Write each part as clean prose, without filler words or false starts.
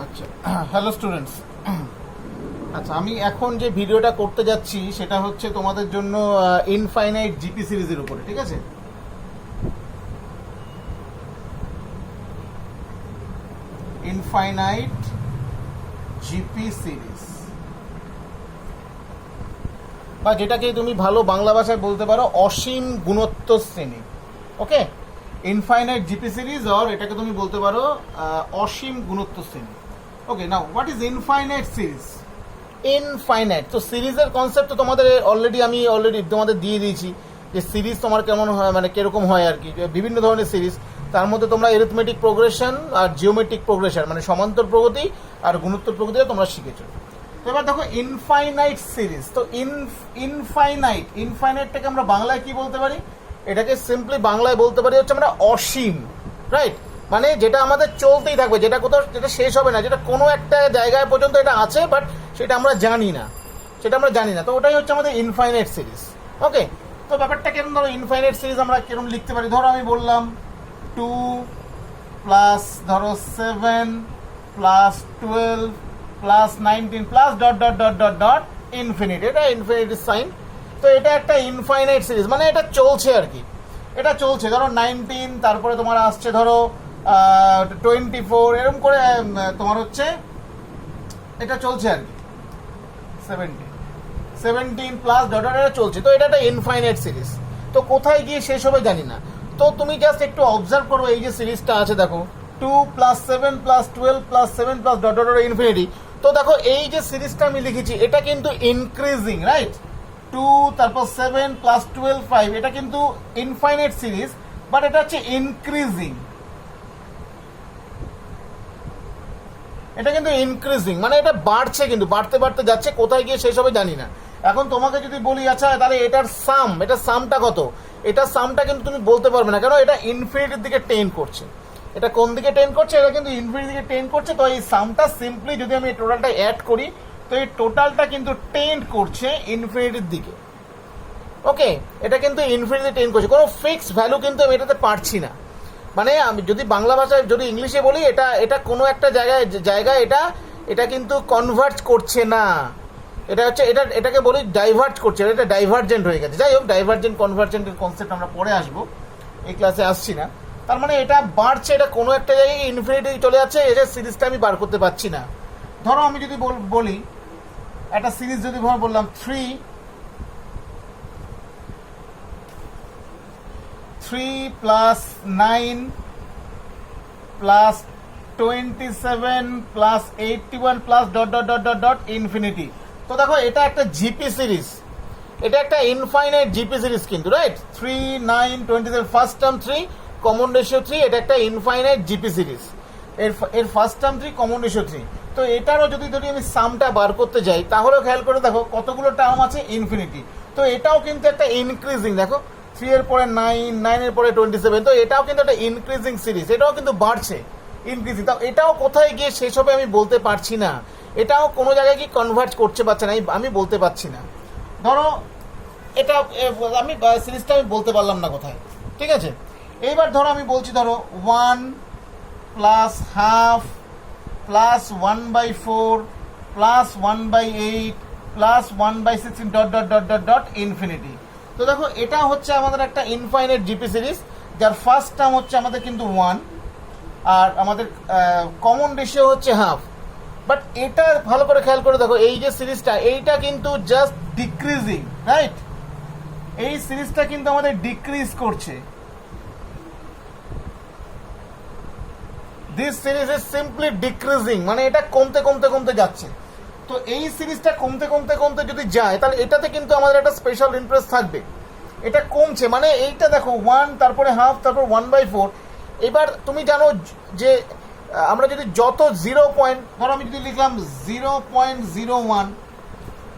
আচ্ছা, hello students. আচ্ছা, আমি এখন যে ভিডিওটা করতে যাচ্ছি সেটা হচ্ছে তোমাদের জন্য ইনফাইনাইট জিপি সিরিজের উপরে, ঠিক আছে? ইনফাইনাইট জিপি সিরিজ, বা যেটাকে তুমি ভালো বাংলা ভাষায় বলতে পারো অসীম গুণোত্তর শ্রেণী। ওকে, ইনফাইনাইট জিপি সিরিজ, আর এটাকে তুমি বলতে পারো অসীম গুণোত্তর শ্রেণী। Okay, now what is infinite series? Infinite তো সিরিজের কনসেপ্ট তো তোমাদের আমি অলরেডি তোমাদের দিয়ে দিয়েছি যে সিরিজ তোমার কেমন হয়, মানে কিরকম হয় আর কি। বিভিন্ন ধরনের সিরিজ, তার মধ্যে তোমরা এরিথমেটিক প্রোগ্রেশন আর জিওমেট্রিক প্রোগ্রেশন মানে সমান্তর প্রগতি আর গুণোত্তর প্রগতিটা তোমরা শিখেছো। তো এবার দেখো ইনফাইনাইট সিরিজ, তো ইনফাইনাইটটাকে আমরা বাংলায় কি বলতে পারি? এটাকে সিম্পলি বাংলায় বলতে পারি হচ্ছে আমরা অসীম, রাইট? মানে যেটা আমাদের চলতেই থাকবে, যেটা কোথাও যেটা শেষ হবে না, যেটা কোনো একটা জায়গায় পর্যন্ত এটা আছে বাট সেটা আমরা জানি না, তো ওটাই হচ্ছে আমাদের ইনফাইনাইট সিরিজ। ওকে, তো ব্যাপারটা কেমন? ধরো ইনফাইনাইট সিরিজ আমরা কেরম লিখতে পারি। ধরো আমি বললাম 2 প্লাস ধরো 7 plus 12 plus 19 plus dot dot dot dot dot infinity, এটা ইনফিনিটির সাইন। তো এটা একটা ইনফাইনাইট সিরিজ, মানে এটা চলছে আর কি, এটা চলছে। ধরো 19, তারপরে তোমার আসছে ধরো 24, এরকম করে তোমার হচ্ছে এটা চলছে আর কি, 17 প্লাস ডট ডট, এটা চলছে। তো এটা একটা ইনফাইনাইট সিরিজ। তো কোথায় গিয়ে শেষ হবে জানি না। তো তুমি জাস্ট একটু অবজার্ভ করো, এই যে সিরিজটা আছে দেখো 2 plus 7 plus 12 plus 7 plus dot dot infinity. তো দেখো এই যে সিরিজটা আমি লিখেছি এটা কিন্তু ইনক্রিজিং, রাইট? 2 তারপর 7 প্লাস 12 5, এটা কিন্তু ইনফাইনাইট সিরিজ, বাট এটা হচ্ছে ইনক্রিজিং। এটা কিন্তু ইনক্রিজিং, মানে এটা বাড়ছে, কিন্তু বাড়তে বাড়তে যাচ্ছে, কোথায় গিয়ে শেষ হবে জানি না। এখন তোমাকে যদি বলি আচ্ছা তাহলে এটার সামটা কত, এটার সামটা কিন্তু তুমি বলতে পারবে না, কারণ এটা ইনফিনিটির দিকে টেন্ড করছে। এটা কোন দিকে টেন্ড করছে? এটা কিন্তু ইনফিনিটির দিকে টেন্ড করছে। তো এই সামটা সিম্পলি যদি আমি এই টোটালটা অ্যাড করি, তো এই টোটালটা কিন্তু টেন্ড করছে ইনফিনিটির দিকে। ওকে, এটা কিন্তু ইনফিনিটি টেন্ড করছে, কোনো ফিক্সড ভ্যালু কিন্তু আমি এটাতে পারছি না। মানে আমি যদি বাংলা ভাষায় যদি ইংলিশে বলি, এটা কোনো একটা জায়গায় এটা কিন্তু কনভার্ট করছে না। এটা হচ্ছে এটাকে বলি ডাইভার্ট করছে, এটা ডাইভার্জেন্ট হয়ে গেছে। যাই হোক, ডাইভার্জেন্ট কনভার্জেন্টের কনসেপ্ট আমরা পরে আসবো, এই ক্লাসে আসছি না। তার মানে এটা বাড়ছে, এটা কোনো একটা জায়গায় ইনফিনিটি চলে যাচ্ছে, এটা সিরিজটা আমি বার করতে পারছি না। ধরো আমি যদি বলি একটা সিরিজ, যদি বললাম 3 plus 9 plus 27 plus 81 plus dot dot dot dot dot infinity. তো দেখো এটা একটা জিপি সিরিজ, এটা একটা ইনফাইনাইট জিপি সিরিজ কিন্তু, right? 3 9 27, first term 3 common ratio 3, এটা একটা ইনফাইনাইট জিপি সিরিজ। এর ফার্স্ট টার্ম 3 কমন রেশিও 3। তো এটারও যদি আমি সামটা বার করতে যাই, তাহলেও খেয়াল করে দেখো কতগুলো টার্ম আছে, ইনফিনিটি। তো এটাও কিন্তু একটা ইনক্রিজিং, দেখো 3 এর পরে 9, 9 এর পরে 27, তো এটাও কিন্তু একটা ইনক্রিজিং সিরিজ, এটাও কিন্তু বাড়ছে, ইনক্রিজিং। তাও এটাও কোথায় গিয়ে শেষ হবে আমি বলতে পারছি না, এটাও কোনো জায়গায় কি কনভার্ট করছে পারছে না, আমি বলতে পারছি না। ধরো এটা আমি সিরিজটা আমি বলতে পারলাম না কোথায়, ঠিক আছে? এইবার ধরো আমি বলছি, ধরো 1 plus half plus 1/4 plus 1/8 plus 1/16 dot dot dot dot dot infinity. তো দেখো এটা হচ্ছে আমাদের একটা ইনফাইনাইট জিপি সিরিজ, যার ফার্স্ট টার্ম হচ্ছে আমাদের কিন্তু 1, আর আমাদের কমন রেশিও হচ্ছে হাফ। বাট এটা ভালো করে খেয়াল করে দেখো, এই যে সিরিজটা, এইটা কিন্তু জাস্ট ডিক্রিজিং, রাইট? এই সিরিজটা কিন্তু আমাদের ডিক্রিজ করছে। This series is simply decreasing, মানে এটা কমতে কমতে কমতে যাচ্ছে। তো এই সিরিজটা কমতে কমতে কমতে যদি যায়, তাহলে এটাতে কিন্তু আমাদের একটা স্পেশাল ইন্টারেস্ট থাকবে। এটা কমছে, মানে এইটা দেখো 1, তারপরে হাফ, তারপর 1/4। এবার তুমি জানো যে আমরা যদি যত 0 পয়েন্ট, ধরো আমি যদি লিখলাম 0.01,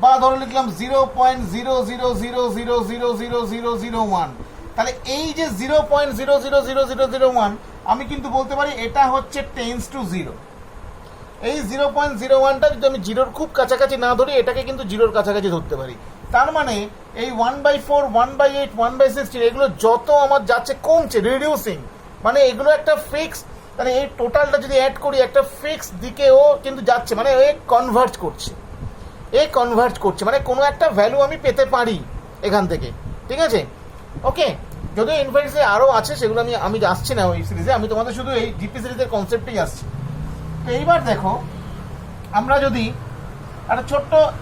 বা ধরো লিখলাম 0.0000000001, তাহলে এই যে 0.000001 আমি কিন্তু বলতে পারি এটা হচ্ছে টেন্স টু 0। এই 0.01টা যদি আমি জিরোর খুব কাছাকাছি না ধরি, এটাকে কিন্তু জিরোর কাছাকাছি ধরতে পারি। তার মানে এই 1/4, 1/8, 1/16 এগুলো যত আমার যাচ্ছে কমছে, রিডিউসিং, মানে এগুলো একটা ফিক্স তাহলে এই টোটালটা যদি অ্যাড করি একটা ফিক্স দিকেও কিন্তু যাচ্ছে, মানে এ কনভার্ট করছে, মানে কোনো একটা ভ্যালু আমি পেতে পারি এখান থেকে, ঠিক আছে? ওকে, যদিও ইনফিনিটি সিরিজ আরও আছে, সেগুলো আমি আসছি না ওই সিরিজে, আমি তোমাদের শুধু এই জিপি সিরিজের কনসেপ্টেই আসছি। তো এইবার দেখো, আমরা যদি একটা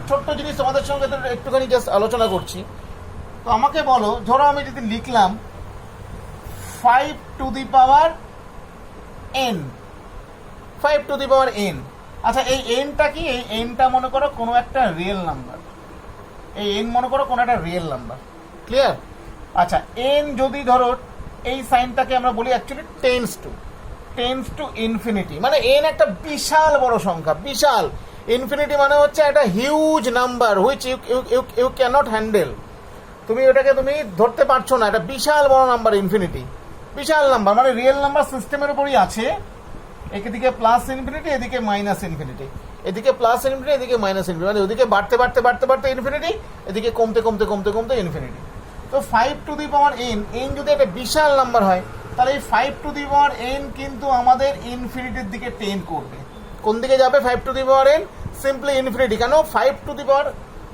ছোট্ট জিনিস তোমাদের সঙ্গে একটুখানি জাস্ট আলোচনা করছি। তো আমাকে বলো, ধরো আমি যদি লিখলাম 5 two the power n, 5 two the power n। আচ্ছা, এই এনটা কি? এই এনটা মনে করো কোনো একটা রিয়েল নাম্বার, এই এন মনে করো কোনো একটা রিয়েল নাম্বার, ক্লিয়ার? আচ্ছা, এন যদি ধরো এই সাইনটাকে আমরা বলি অ্যাকচুয়ালি টেন্স টু ইনফিনিটি, মানে এন একটা বিশাল বড় সংখ্যা, বিশাল। ইনফিনিটি মানে হচ্ছে একটা huge number which you cannot handle, তুমি ওটাকে তুমি ধরতে পারছো না, এটা বিশাল বড় নাম্বার। ইনফিনিটি বিশাল নাম্বার, মানে রিয়েল নাম্বার সিস্টেমের উপরই আছে। এদিকে প্লাস ইনফিনিটি, এদিকে মাইনাস ইনফিনিটি, এদিকে প্লাস ইনফিনিটি, এদিকে মাইনাস ইনফিনিটি, মানে ওদিকে বাড়তে বাড়তে বাড়তে বাড়তে ইনফিনিটি, এদিকে কমতে কমতে কমতে কমতে ইনফিনিটি। তো 5 টু দি পাওয়ার এন যদি একটা বিশাল নাম্বার হয়, তাহলে এই 5 টু দি পাওয়ার এন কিন্তু আমাদের ইনফিনিটির দিকে টেন করবে। কোন দিকে যাবে 5 two the power N? Simply infinity. কেন? 5 টু দি পাওয়ার,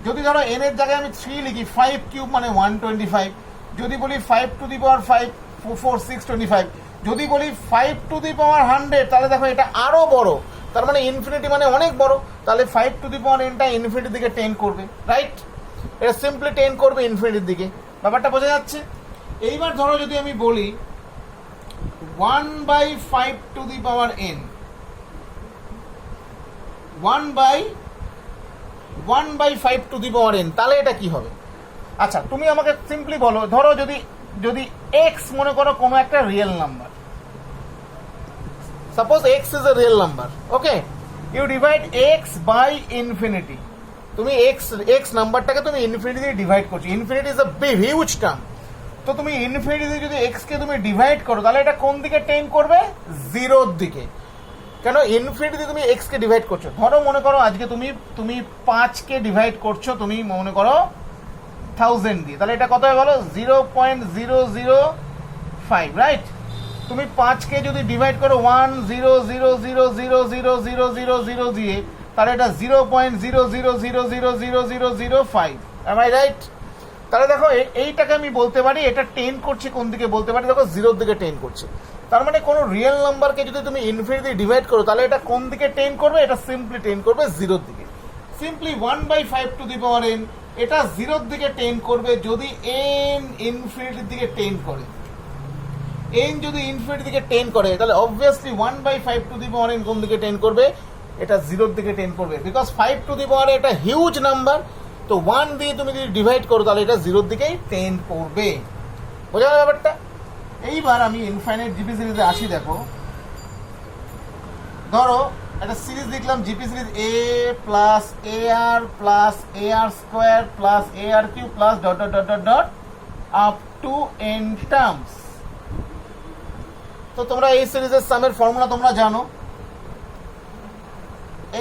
যদি ধরো এন এর জায়গায় আমি 3 লিখি, 5 কিউব মানে 125, যদি বলি 5 টু দি পাওয়ার 5 4 6 25, যদি বলি 5 টু দি পাওয়ার 100, তাহলে দেখো এটা আরো বড়, তার মানে ইনফিনিটি মানে অনেক বড়, তাহলে 5 টু দি পাওয়ার এনটা ইনফিনিটির দিকে টেন করবে, রাইট? এটা সিম্পলি টেন করবে ইনফিনিটির দিকে, ব্যাপারটা বোঝা যাচ্ছে? এইবার ধরো যদি আমি বলি 1/5 to the power n, 1/5 to the power n, তাহলে এটা কি হবে? আচ্ছা, তুমি আমাকে সিম্পলি বলো, ধরো যদি x মনে করো কোনো একটা real number, suppose x is a real number, okay, you divide x by infinity. তুমি x নাম্বারটাকে তুমি ইনফিনিটি দিয়ে ডিভাইড করছো, infinity is a huge term. তো তুমি ইনফিনিটি দিয়ে যদি x কে তুমি ডিভাইড করো, তাহলে এটা কোন দিকে টেন করবে? জিরোর দিকে। কেন? ইনফিনিটি দিয়ে তুমি x কে ডিভাইড করছো। ধরো মনে করো আজকে তুমি 5 কে ডিভাইড করছো, তুমি মনে করো 1000 দিয়ে, তাহলে এটা কত হয় বলো? 0.005, রাইট? তুমি 5 কে যদি ডিভাইড করো 10000000000 দিয়ে, তাহলে এটা 0.000000005, এম আই রাইট? তাহলে দেখো এইটাকে আমি বলতে পারি এটা টেন করছে কোন দিকে, বলতে পারি দেখো জিরোর দিকে টেন করছে। তার মানে কোনো রিয়েল নাম্বারকে যদি তুমি ইনফিনিটি ডিভাইড করো, তাহলে এটা কোন দিকে টেন করবে? এটা সিম্পলি টেন করবে জিরোর দিকে। Simply 1/5 to the power n, এটা জিরোর দিকে টেন করবে যদি n ইনফিনিটির দিকে টেন করে। n যদি ইনফিনিটির দিকে টেন করে, তাহলে obviously 1/5 to the power n কোন দিকে টেন করবে? এটা জিরোর দিকে টেন করবে, বিকজ 5 টু দি পাওয়ার এটা হিউজ নাম্বার। তো 1 দিয়ে তুমি যদি ডিভাইড করো, তাহলে এটা জিরোর দিকেই টেন করবে। বোঝা গেল ব্যাপারটা? এইবার আমি ইনফাইনাইট জিপি সিরিজে আসি। দেখো, ধরো একটা সিরিজ লিখলাম, GP series a plus ar plus ar square plus ar cube plus dot dot dot dot dot up to n terms. তো তোমরা এই সিরিজের সামের ফর্মুলা তোমরা জানো,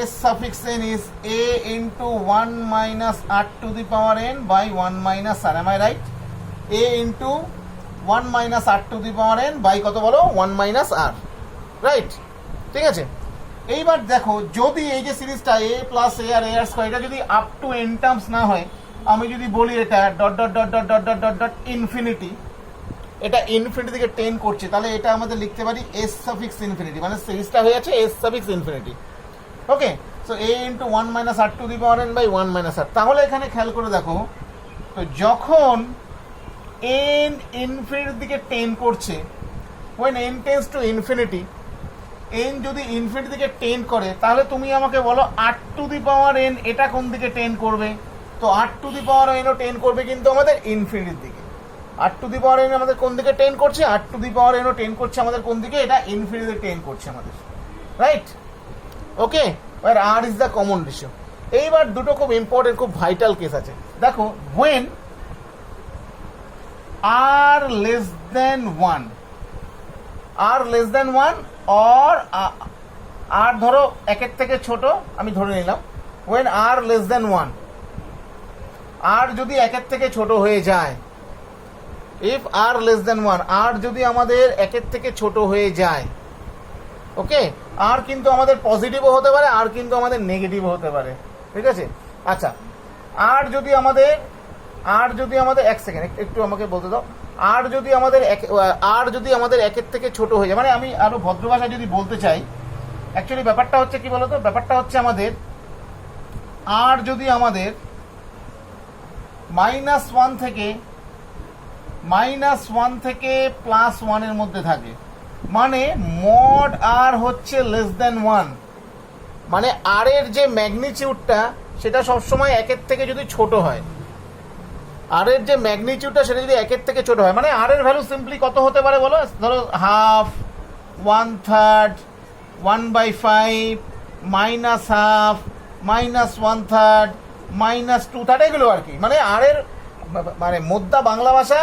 s suffix n is a into 1 minus r to the power n by 1 minus r, am I right? a into 1 minus r to the power n by কত বলো? 1 minus r, right? ঠিক আছে, এইবার দেখো, যদি এই যে সিরিজটা a plus ar ar square, এটা যদি আপ টু n টার্মস না হয়, আমি যদি বলি এটা dot dot dot dot dot dot dot dot infinity, এটা ইনফিনিটি থেকে টেন করছে, তাহলে এটা আমাদের লিখতে পারি s suffix ইনফিনিটি, মানে সিরিজটা হয়ে যাচ্ছে s suffix infinity. Okay, so a into 1 minus r to the power n by 1 minus r। তাহলে এখানে খেয়াল করে দেখো, তো যখন n ইনফিনিটির দিকে টেন করছে, when n tends to infinity, n যদি ইনফিনিটি দিকে টেন করে, তাহলে তুমি আমাকে বলো r to the power n এটা কোন দিকে টেন করবে? তো r to the power n ও টেন করবে কিন্তু আমাদের ইনফিনিটির দিকে। r to the power n আমাদের কোন দিকে টেন করছে? r to the power n ও টেন করছে আমাদের কোন দিকে? এটা ইনফিনিটিতে টেন করছে আমাদের, রাইট? ওকে, আর r is the common ratio. এইবার দুটো খুব ইম্পর্টেন্ট, খুব ভাইটাল কেস আছে। দেখো, when r less than 1, r less than 1 or r ধরো একের থেকে ছোট, আমি ধরে নিলাম, when r less than 1, r যদি একের থেকে ছোট হয়ে যায়, if r less than 1, r যদি আমাদের একের থেকে ছোট হয়ে যায়, ওকে, আর কিন্তু আমাদের পজিটিভও হতে পারে, আর কিন্তু আমাদের নেগেটিভও হতে পারে, ঠিক আছে। আচ্ছা, আর যদি আমাদের এক সেকেন্ড একটু আমাকে বলতে দাও, আর যদি আমাদের একের থেকে ছোট হয়ে যায়, মানে আমি আরো ভদ্র ভাষায় যদি বলতে চাই, অ্যাকচুয়ালি ব্যাপারটা হচ্ছে কি বলতো, ব্যাপারটা হচ্ছে আমাদের আর যদি আমাদের -1 থেকে +1 মধ্যে থাকে, মানে মড আর হচ্ছে <1, মানে আর এর যে ম্যাগনিটিউডটা সেটা সবসময় একের থেকে যদি ছোট হয়, আর এর যে ম্যাগনিটিউডটা সেটা যদি একের থেকে ছোট হয়, মানে আর এর ভ্যালু সিম্পলি কত হতে পারে বলো, ধরো হাফ, 1/3, 1/5, -half, -1/3, -2/3, এগুলো আর কি। মানে আর এর মানে মোদ্দা বাংলা ভাষা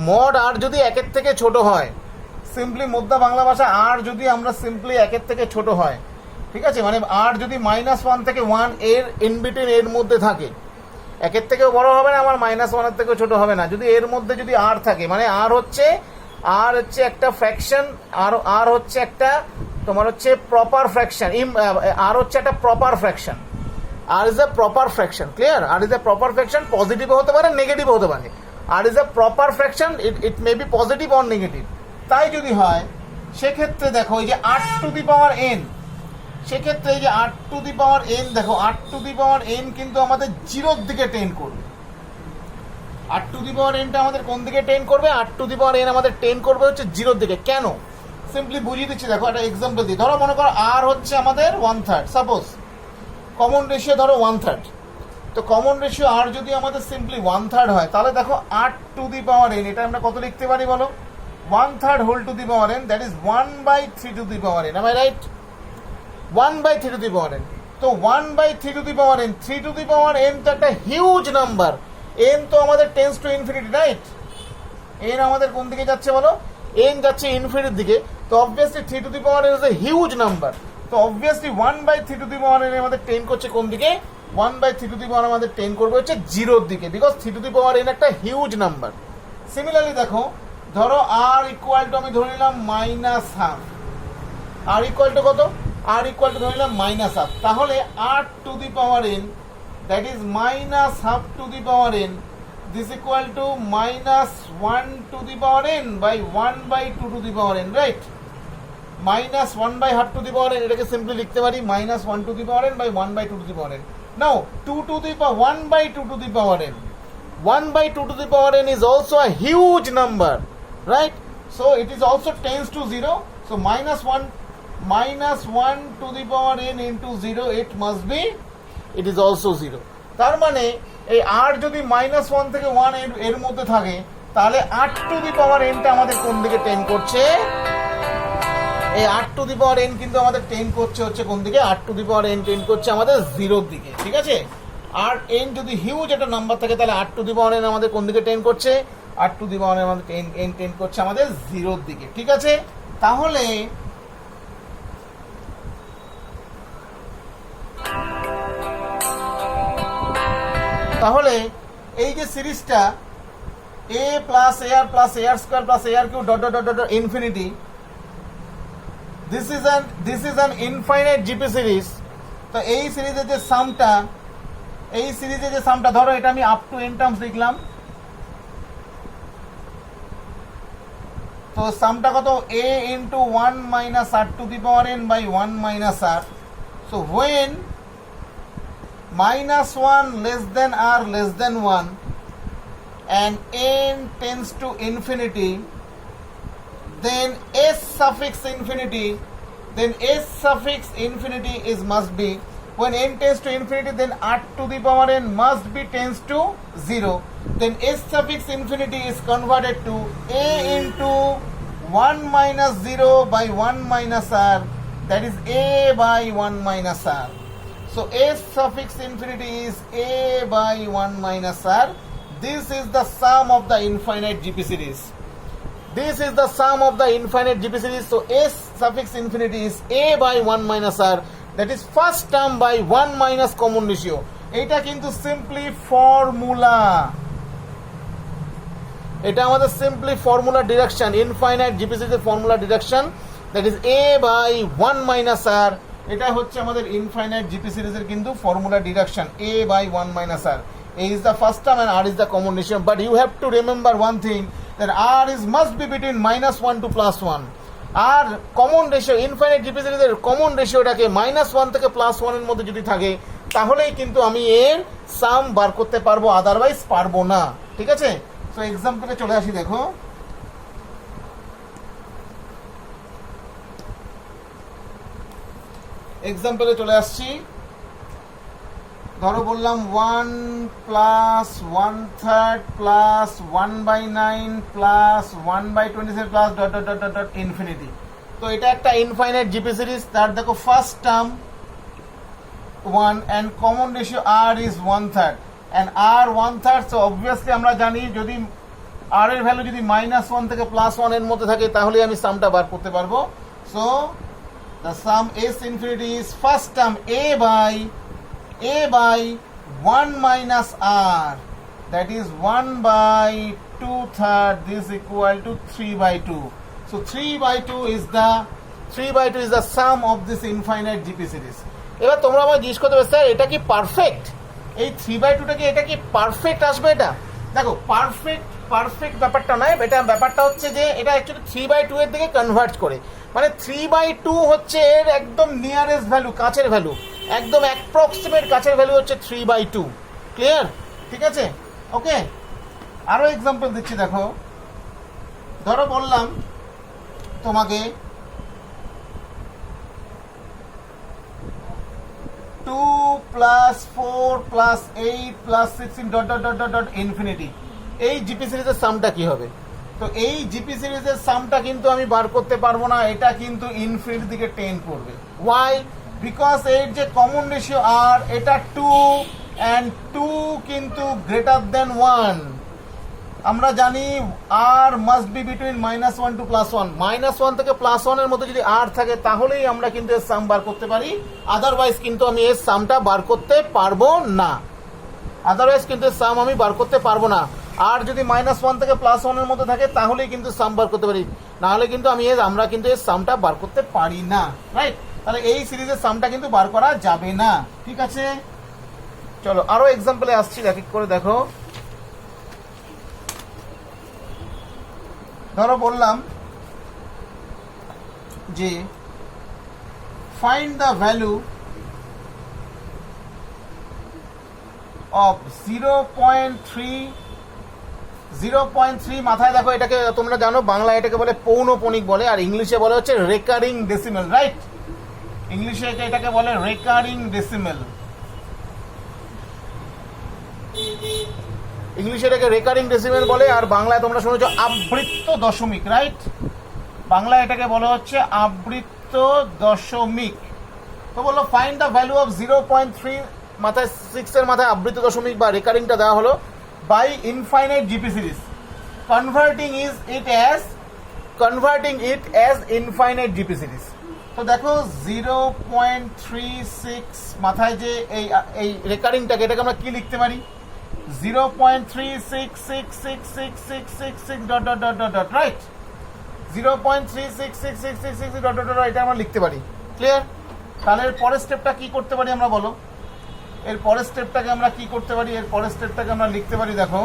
মড আর যদি একের থেকে ছোট হয়, সিম্পলি মোদ্দা বাংলা ভাষা আর যদি আমরা সিম্পলি একের থেকে ছোট হয়, ঠিক আছে, মানে আর যদি -1 থেকে 1 এর ইনবিটুইন এর মধ্যে থাকে, একের থেকেও বড় হবে না, আমার -1 থেকেও ছোট হবে না, যদি এর মধ্যে যদি আর থাকে, মানে আর হচ্ছে একটা ফ্র্যাকশন, আর হচ্ছে একটা তোমার হচ্ছে প্রপার ফ্র্যাকশন, আর হচ্ছে একটা proper fraction, r is a proper fraction, clear, r is a proper fraction, positive হতে পারে, নেগেটিভ হতে পারে, r is a proper fraction, it may be positive or negative. তাই যদি হয় সেক্ষেত্রে দেখো এই যে 8n, সেক্ষেত্রে এই যে 8n, দেখো 8n কিন্তু আমাদের 0-র দিকে টেন্ড করবে। 8n আমাদের কোন দিকে টেন্ড করবে? 8n আমাদের টেন্ড করবে হচ্ছে 0-র দিকে। কেন? সিম্পলি বুঝিয়ে দিচ্ছি, দেখো একটা এক্সাম্পল দিই। ধরো মনে করো আর হচ্ছে আমাদের 1/3, সাপোজ কমন রেশিও ধরো 1/3, তো কমন রেশিও আর যদি আমাদের সিম্পলি 1/3 হয়, তাহলে দেখো 8n, এটা আমরা কত লিখতে পারি বলো? 1/3 whole to the power n, that is 1/3 to the power n, am I right? 1/3 to the power n, তো 1/3 to the power n, 3 to the power n তো একটা হিউজ নাম্বার, n তো আমাদের tends to infinity, right? n আমাদের কোন দিকে যাচ্ছে বলো? n যাচ্ছে ইনফিনিটির দিকে, তো obviously 3 to the power n is a huge number, তো obviously 1/3 to the power n আমাদের টেন্ড করছে কোন দিকে? 1/3 টু দি পাওয়ার আমাদের টেন্ড করবে হচ্ছে 0-র দিকে, because 3 to the power n একটা হিউজ নাম্বার। সিমিলারলি দেখো, ধরো আর ইকুয়াল টু আমি ধরে নিলাম -half, আর ইকুয়াল টু কত? আর ইকুয়াল টু ধরে নিলাম -half, তাহলে 8 to the power n, that is -half to the power n, this equal to -1 to the power n by 1/2 to the power n, right? -1/2 to the power n, এটাকে simply লিখতে পারি -1 to the power n by 1/2 to the power n। Now 2 to the power 1/2 to the power n, 1/2 to the power n is also a huge number, right? So it is also tends to 0, so -1 to the power n into 0, it is also 0. তার মানে এই r যদি -1 থেকে 1 এর মধ্যে থাকে, তাহলে 8 to the power n টা আমাদের কোন দিকে টেন্ড করছে? এই 8 টু দি পাওয়ার n কিন্তু আমাদের টেন্ড করছে হচ্ছে কোন দিকে? 8 to the power n tend করছে আমাদের 0-র দিকে, ঠিক আছে? আর n যদি হিউজ একটা নাম্বার থাকে, তাহলে 8 টু দি পাওয়ার n আমাদের কোন দিকে টেন্ড করছে? 8 টু দি পাওয়ার n আমাদের টেন্ড করছে আমাদের 0-র দিকে, ঠিক আছে? তাহলে এই যে সিরিজটা a plus ar plus ar square plus ar cube dot dot dot dot infinity, this is an infinite GP series. তো এই সিরিজের যে সামটা, ধরো এটা আমি আপ টু n টার্মস লিখলাম, তো সামটা কত? a into 1 minus r to the power n by 1 minus r. So when -1 less than r less than 1 and n tends to infinity, then s suffix infinity is must be, when n tends to infinity, then r to the power n must be tends to 0, then s suffix infinity is converted to a into 1 minus 0 by 1 minus r, that is a by 1 minus r. So s suffix infinity is a by 1 minus r. This is the sum of the infinite GP series. So s suffix infinity is a by 1 minus r, that is first term by 1 minus common ratio. এটা কিন্তু simply formula, এটা আমাদের simply formula direction, infinite GP সিরিজের formula direction. That is a by 1 minus r. এটা হচ্ছে আমাদের infinite GP সিরিজের কিন্তু formula deduction, a by 1 minus r. A is the first term and R is the common ratio, but you have to remember one thing, that R is must be between -1 to +1. আর common ratio, infinite GP সিরিজের common রেশিওটাকে -1 থেকে +1 এর মধ্যে যদি থাকে তাহলেই কিন্তু আমি এর সাম বার করতে পারবো, আদারওয়াইজ পারবো না। ঠিক আছে, সো এক্সাম্পলে চলে আসি। দেখো এক্সাম্পলে চলে আসছি। ধরো বললাম 1 plus 1/3 plus 1/9 plus 1/27 plus dot dot dot dot infinity. তো এটা একটা ইনফাইনাইট জিপি সিরিজ। তার দেখো first term 1 and common ratio r is 1/3 and r 1/3। So obviously আমরা জানি যদি আর এর ভ্যালু যদি -1 থেকে +1 এর মধ্যে থাকে তাহলে আমি সামটা বার করতে পারবো। So the some S infinity is first term a by 1 minus r, that is 1/2/3, this is equal to 3/2. So 3/2 is the sum of this infinite GP series. এবার তোমরা আমায় জিজ্ঞেস করতে পারো, স্যার এটা কি পারফেক্ট? এই 3/2টা কি এটা কি পারফেক্ট আসবে? এটা দেখো পারফেক্ট ব্যাপারটা নয়, এটা ব্যাপারটা হচ্ছে যে এটা অ্যাকচুয়ালি 3/2 এর দিকে কনভার্ট করে, মানে 3/2 হচ্ছে এর একদম নিয়ারেস্ট ভ্যালু, কাছের ভ্যালু, একদম অ্যাপ্রক্সিমেট কাছের ভ্যালু হচ্ছে 3/2। ক্লিয়ার? ঠিক আছে, ওকে। আরো এক্সাম্পল দিচ্ছি। দেখো ধরো বললাম তোমাকে 2 plus 4 plus 8 plus 16 dot dot dot dot dot infinity. এই জিপি সিরিজের সামটা কি হবে? তো এই জিপি সিরিজের সামটা কিন্তু আমি বার করতে পারবো না, এটা কিন্তু ইনফিনিটির দিকে টেন্ড করবে। ওয়াই? বিকজ এর যে কমন রেশিও আর, এটা 2 অ্যান্ড 2 কিন্তু গ্রেটার দেন 1। আমরা জানি আর মাস্ট বি বিটুইন -1 টু +1। -1 থেকে +1 এর মধ্যে যদি আর থাকে তাহলেই আমরা কিন্তু এর সাম বার করতে পারি, আদারওয়াইজ কিন্তু আমি এর সামটা বার করতে পারবো না। আদারওয়াইজ কিন্তু এর সাম আমি বার করতে পারবো না। আর যদি -1 থেকে +1 এর মধ্যে থাকে তাহলেই কিন্তু সাম বার করতে পারি, নাহলে কিন্তু আমরা কিন্তু এর সামটা বার করতে পারি না। রাইট? তাহলে এই সিরিজের সামটা কিন্তু বার করা যাবে না। ঠিক আছে, চলো আরো এক্সাম্পলে আসছি, এক এক করে দেখো। ধরো বললাম যে ফাইন্ড দ্য ভ্যালু অফ 0.3। মাথায় দেখো, এটাকে তোমরা জানো বাংলা এটাকে বলে পৌনপণিক বলে, আর ইংলিশে বলে হচ্ছে রেকারিং ডেসিমেল। রাইট? ইংলিশে এটাকে বলে রেকারিং ডেসিমেল। ইংলিশে এটাকে রেকারিং ডেসিমেল বলে, আর বাংলায় তোমরা শুনেছো আবৃত্ত দশমিক। রাইট? বাংলায় এটাকে বলা হচ্ছে আবৃত্ত দশমিক। তো বললো ফাইন্ড দ্য ভ্যালু অফ 0.3, মাথায় 6 এর মাথায় আবৃত্ত দশমিক বা রেকারিংটা দেওয়া হলো, by infinite GP series, converting it as infinite GP series. তো দেখো 0.36 মাথায় যে এই রেকারিংটাকে, এটাকে আমরা কি লিখতে পারি? 0.36666666 dot dot dot dot dot. Right? 0.366666 dot dot dot, এটা আমরা লিখতে পারি। ক্লিয়ার? তাহলে এর পরের স্টেপটা কি করতে পারি আমরা, বলো? এর পরের স্টেপটাকে আমরা কি করতে পারি? এর পরের স্টেপটাকে আমরা লিখতে পারি, দেখো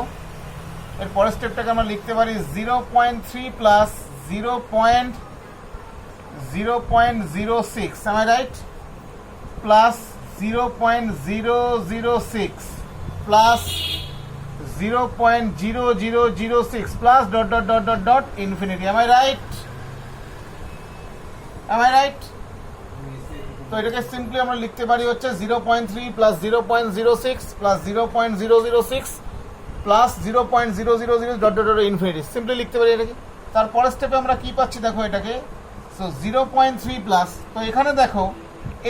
এর পরের স্টেপটাকে আমরা লিখতে পারি 0.3 plus 0.006, am I right? Plus 0.006 plus 0.0006 plus dot dot dot dot dot infinity. am I right? তো এটাকে সিম্পলি আমরা লিখতে পারি হচ্ছে 0.3 plus 0.06 plus 0.006 plus 0.000 dot dot dot infinity, simply লিখতে পারি এটাকে। তারপরের স্টেপে আমরা কি পাচ্ছি দেখো এটাকে, সো 0.3 প্লাস, তো এখানে দেখো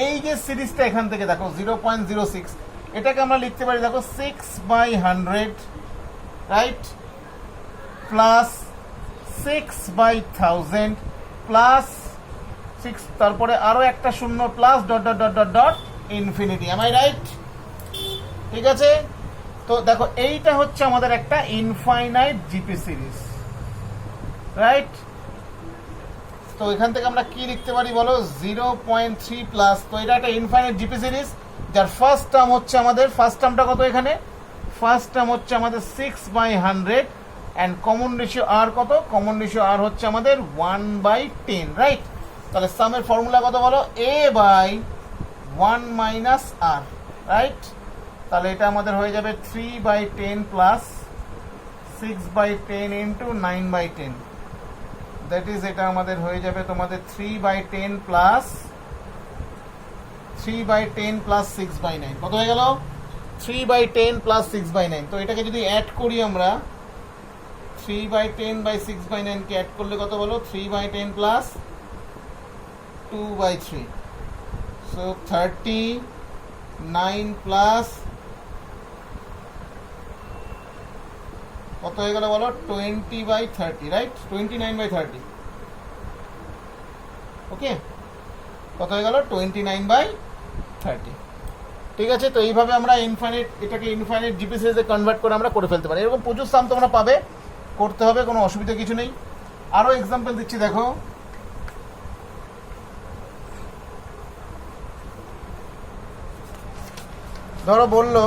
এই যে সিরিজটা এখান থেকে দেখো 0.06, এটাকে আমরা লিখতে পারি দেখো 6/100, রাইট? প্লাস 6/1000 প্লাস 6, তারপরে আরো একটা শূন্য plus dot dot dot dot dot infinity. am I right? ঠিক আছে, তো দেখো এইটা হচ্ছে আমাদের একটা ইনফাইনাইট জিপি সিরিজ। রাইট? তো এখান থেকে আমরা কি লিখতে পারি বলো, 0.3 প্লাস, তো এটা একটা ইনফাইনাইট জিপি সিরিজ যার ফার্স্ট টার্ম হচ্ছে আমাদের, ফার্স্ট টার্মটা কত এখানে, ফার্স্ট টার্ম হচ্ছে আমাদের 6/100 অ্যান্ড কমন রেশিও আর কত, কমন রেশিও আর হচ্ছে আমাদের 1/10, রাইট? তাহলে সামের ফর্মুলা কত বলো, a by 1 minus r, right? তাহলে এটা আমাদের হয়ে যাবে 3/10 প্লাস 6/10 ইন্টু 9/10, দ্যাট ইজ এটা আমাদের হয়ে যাবে তোমাদের 3/10 প্লাস 3/10 প্লাস 6/9, কত হয়ে গেল, 3/10 প্লাস 6/9। তো এটাকে যদি অ্যাড করি আমরা, 3/10 বাই 6/9 কে অ্যাড করলে কত বলো, 3/10 প্লাস 2/3, সো 39 প্লাস কত হয়ে গেল বলো, 20/30, রাইট? 29/30, ওকে, কত হয়ে গেল, 29/30। ঠিক আছে, তো এইভাবে আমরা ইনফাইনাইট, এটাকে ইনফাইনাইট জিপি সিরিজে কনভার্ট করে আমরা করে ফেলতে পারি। এরকম প্রচুর সাম তোমরা পাবে, করতে হবে, কোনো অসুবিধা কিছু নেই। আরো এক্সাম্পল দিচ্ছি, দেখো। ধরো বললো,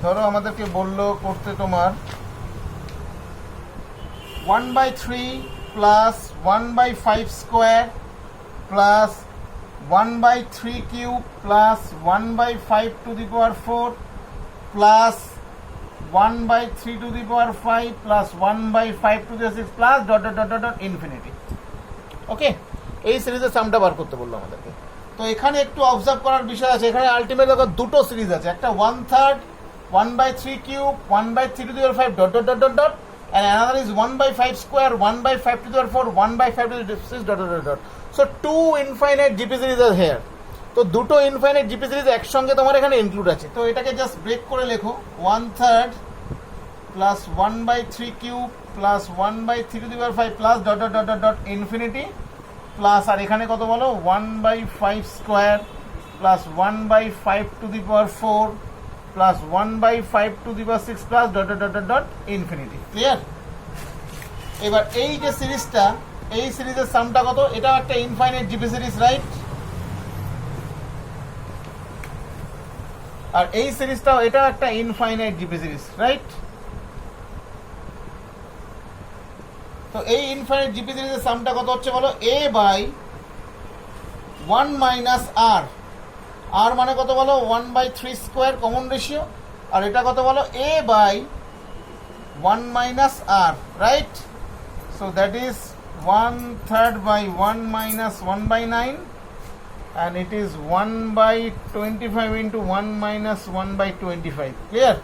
ধরো আমাদেরকে বললো করতে তোমার 1/3 plus 1/5 square plus 1/3 cube plus 1/5 to the power 4 plus 1/3 to the power 5 plus 1/5 to the 6 plus dot dot dot dot infinity. Okay, এই সিরিজের সামটা বার করতে বললো আমাদেরকে। তো এখানে একটু অবজার্ভ করার বিষয় আছে, এখানে আলটিমেট দুটো সিরিজ আছে, একটা 1/3 1/3 cube 1/3 to the power 5 dot dot dot dot dot, and another is 1/5 square 1/5 to the power 4 1/5 to the 6 dot dot dot dot. So two infinite GP series are here. তো দুটো infinite GP series একসঙ্গে তোমার এখানে include আছে। তো এটাকে just break করে লেখো, 1/3 plus 1/3 cube plus 1/3 to the power 5 plus dot dot dot dot dot infinity plus, আর এখানে কত বলো, 1/5 square plus 1/5 to the power 4 plus 1/5 to the power 6 plus dot dot dot dot infinity. Clear? এবার এই যে সিরিজটা, এই সিরিজের সামটা কত, এটা একটা ইনফাইনাইট জিপি সিরিজ, রাইট? আর এই সিরিজটাও এটা একটা ইনফাইনাইট জিপি সিরিজ, রাইট? তো এই ইনফাইনাইট জিপি সিরিজের সামটা কত হচ্ছে বলো, a বাই 1 মাইনাস আর, আর মানে কত বলো, 1/3 স্কোয়ার কমন রেশিও, আর এটা কত বলো, a by 1 minus r, right? So that is 1/3 by 1 minus 1/9 and it is 1/25 into 1 minus 1/25. Clear?